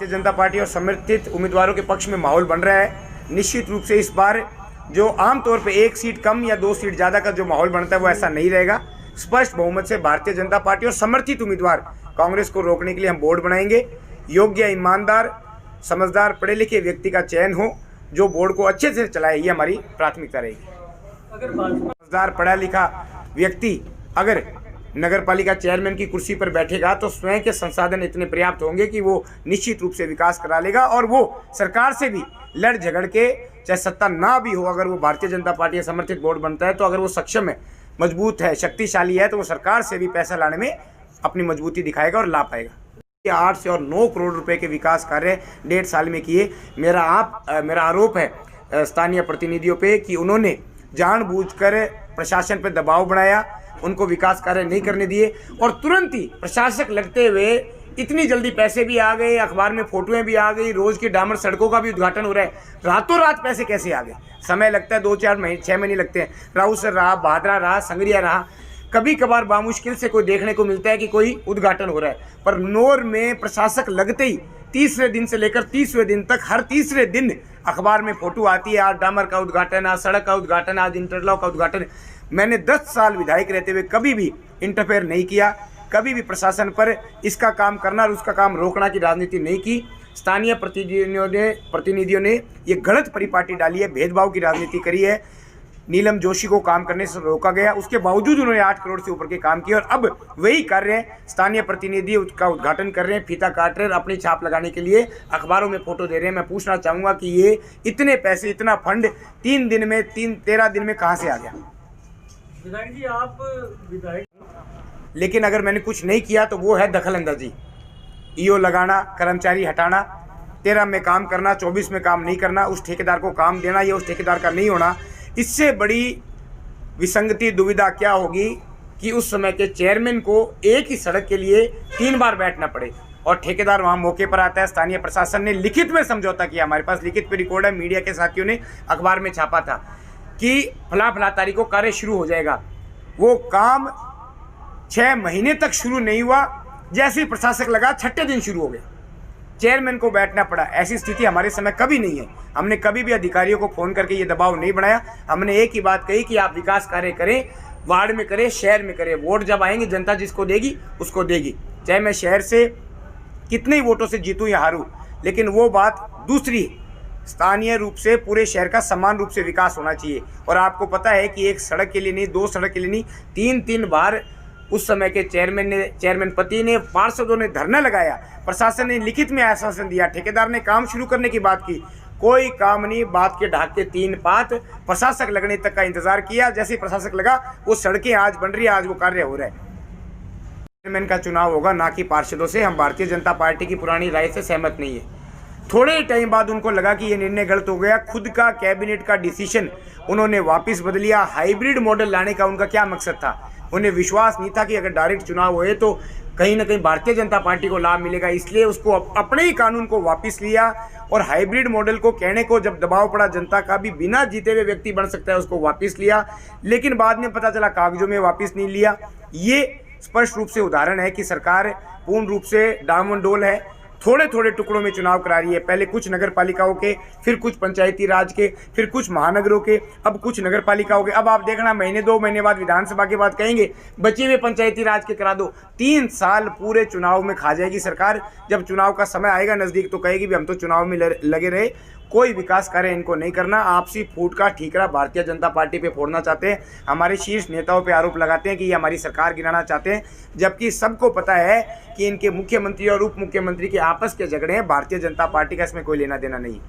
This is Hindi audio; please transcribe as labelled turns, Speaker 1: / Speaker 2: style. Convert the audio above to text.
Speaker 1: भारतीय जनता पार्टी और समर्थित उम्मीदवारों के पक्ष में माहौल बन रहा है। निश्चित रूप से इस बार जो आमतौर पे एक सीट कम या 2 सीट ज़्यादा का जो माहौल बनता है वो ऐसा नहीं रहेगा। स्पष्ट बहुमत से भारतीय जनता पार्टी और समर्थित उम्मीदवार कांग्रेस को रोकने के लिए हम बोर्ड बनाएंगे। योग्य, ईमानदार, समझदार, पढ़े लिखे व्यक्ति का चयन हो जो बोर्ड को अच्छे से चलाए, ये हमारी प्राथमिकता रहेगी। अगर समझदार पढ़ा लिखा व्यक्ति अगर नगर पालिका चेयरमैन की कुर्सी पर बैठेगा तो स्वयं के संसाधन इतने पर्याप्त होंगे कि वो निश्चित रूप से विकास करा लेगा और वो सरकार से भी लड़ झगड़ के, चाहे सत्ता ना भी हो, अगर वो भारतीय जनता पार्टी या समर्थित बोर्ड बनता है तो अगर वो सक्षम है, मजबूत है, शक्तिशाली है तो वो सरकार से भी पैसा लाने में अपनी मजबूती दिखाएगा और ला पाएगा। 8 से और 9 करोड़ रुपए के विकास कार्य 1.5 साल में किए। मेरा आरोप है स्थानीय प्रतिनिधियों पे कि उन्होंने जानबूझकर प्रशासन पे दबाव बनाया, उनको विकास कार्य नहीं करने दिए और तुरंत ही प्रशासक लगते हुए इतनी जल्दी पैसे भी आ गए, अखबार में फोटोएं भी आ गई, रोज की डामर सड़कों का भी उद्घाटन हो रहा है। रातों रात पैसे कैसे आ गए? समय लगता है, 2-4 महीने, 6 महीने लगते हैं। राउसर रहा, भादरा रहा, संगरिया रहा, कभी कभार बामुश्किल से कोई देखने को मिलता है कि कोई उद्घाटन हो रहा है। पर नोर में प्रशासक लगते ही तीसरे दिन से लेकर 30वें दिन तक हर तीसरे दिन अखबार में फोटो आती है, आज डामर का उद्घाटन, आज सड़क का उद्घाटन, आज इंटरलॉक का उद्घाटन। मैंने 10 साल विधायक रहते हुए कभी भी इंटरफेयर नहीं किया, कभी भी प्रशासन पर इसका काम करना और उसका काम रोकना की राजनीति नहीं की। स्थानीय प्रतिनिधियों ने ये गलत परिपाटी डाली है, भेदभाव की राजनीति करी है। नीलम जोशी को काम करने से रोका गया, उसके बावजूद उन्होंने 8 करोड़ से ऊपर के काम किए और अब वही कर रहे हैं। स्थानीय प्रतिनिधि उसका उद्घाटन कर रहे हैं, फीता काट रहे हैं, अपनी छाप लगाने के लिए अखबारों में फोटो दे रहे हैं। मैं पूछना चाहूँगा कि ये इतने पैसे, इतना फंड 13 दिन में कहाँ से आ गया?
Speaker 2: विधायक जी, आप विधायक,
Speaker 1: लेकिन अगर मैंने कुछ नहीं किया तो वो है दखल अंदाजी। ईओ लगाना, कर्मचारी हटाना, 13 में काम करना, 24 में काम नहीं करना, उस ठेकेदार को काम देना या उस ठेकेदार का नहीं होना। इससे बड़ी विसंगति, दुविधा क्या होगी कि उस समय के चेयरमैन को एक ही सड़क के लिए 3 बार बैठना पड़े और ठेकेदार वहाँ मौके पर आता है। स्थानीय प्रशासन ने लिखित में समझौता किया, हमारे पास लिखित पे रिकॉर्ड है, मीडिया के साथियों ने अखबार में छापा था कि फला तारीख को कार्य शुरू हो जाएगा। वो काम 6 महीने तक शुरू नहीं हुआ, जैसे ही प्रशासक लगा 6ठे दिन शुरू हो गया, चेयरमैन को बैठना पड़ा। ऐसी स्थिति हमारे समय कभी नहीं है। हमने कभी भी अधिकारियों को फोन करके ये दबाव नहीं बनाया। हमने एक ही बात कही कि आप विकास कार्य करें, वार्ड में करें, शहर में करें। वोट जब आएंगे जनता जिसको देगी उसको देगी, चाहे मैं शहर से कितने ही वोटों से जीतूं या हारूं। लेकिन वो बात दूसरी, स्थानीय रूप से पूरे शहर का समान रूप से विकास होना चाहिए। और आपको पता है कि एक सड़क के लिए नहीं, 2 सड़क के लिए नहीं, 3-3 बार उस समय के चेयरमैन पति ने, पार्षदों ने धरना लगाया, प्रशासन ने लिखित में आश्वासन दिया, ठेकेदार ने काम शुरू करने की बात की, कोई काम नहीं। बात के ढाक के 3 पात, प्रशासक लगने तक का इंतजार किया। जैसे ही प्रशासक लगा वो सड़कें आज बन रही है, आज वो कार्य हो रहा है। चेयरमैन का चुनाव होगा ना कि पार्षदों से। हम भारतीय जनता पार्टी की पुरानी राय से सहमत नहीं है। थोड़े टाइम बाद उनको लगा कि ये निर्णय गलत हो गया, खुद का कैबिनेट का डिसीजन उन्होंने वापस बदल लिया। हाइब्रिड मॉडल लाने का उनका क्या मकसद था? उन्हें विश्वास नहीं था कि अगर डायरेक्ट चुनाव हुए तो कहीं ना कहीं भारतीय जनता पार्टी को लाभ मिलेगा, इसलिए उसको अपने ही कानून को वापस लिया। और हाइब्रिड मॉडल को कहने को जब दबाव पड़ा जनता का भी, बिना जीते हुए व्यक्ति बन सकता है, उसको वापस लिया। लेकिन बाद में पता चला कागजों में वापस नहीं लिया। ये स्पष्ट रूप से उदाहरण है कि सरकार पूर्ण रूप से डामाडोल है, थोड़े थोड़े टुकड़ों में चुनाव करा रही है। पहले कुछ नगर पालिकाओं के, फिर कुछ पंचायती राज के, फिर कुछ महानगरों के, अब कुछ नगर पालिकाओं के। अब आप देखना, महीने 2 महीने बाद विधानसभा के बाद कहेंगे बचे हुए पंचायती राज के करा दो। 3 साल पूरे चुनाव में खा जाएगी सरकार। जब चुनाव का समय आएगा नज़दीक तो कहेगी भी हम तो चुनाव में लगे रहे, कोई विकास कार्य इनको नहीं करना। आपसी फूट का ठीकरा भारतीय जनता पार्टी पे फोड़ना चाहते हैं। हमारे शीर्ष नेताओं पे आरोप लगाते हैं कि ये हमारी सरकार गिराना चाहते हैं, जबकि सबको पता है कि इनके मुख्यमंत्री और उप मुख्यमंत्री के आपस के झगड़े हैं। भारतीय जनता पार्टी का इसमें कोई लेना देना नहीं।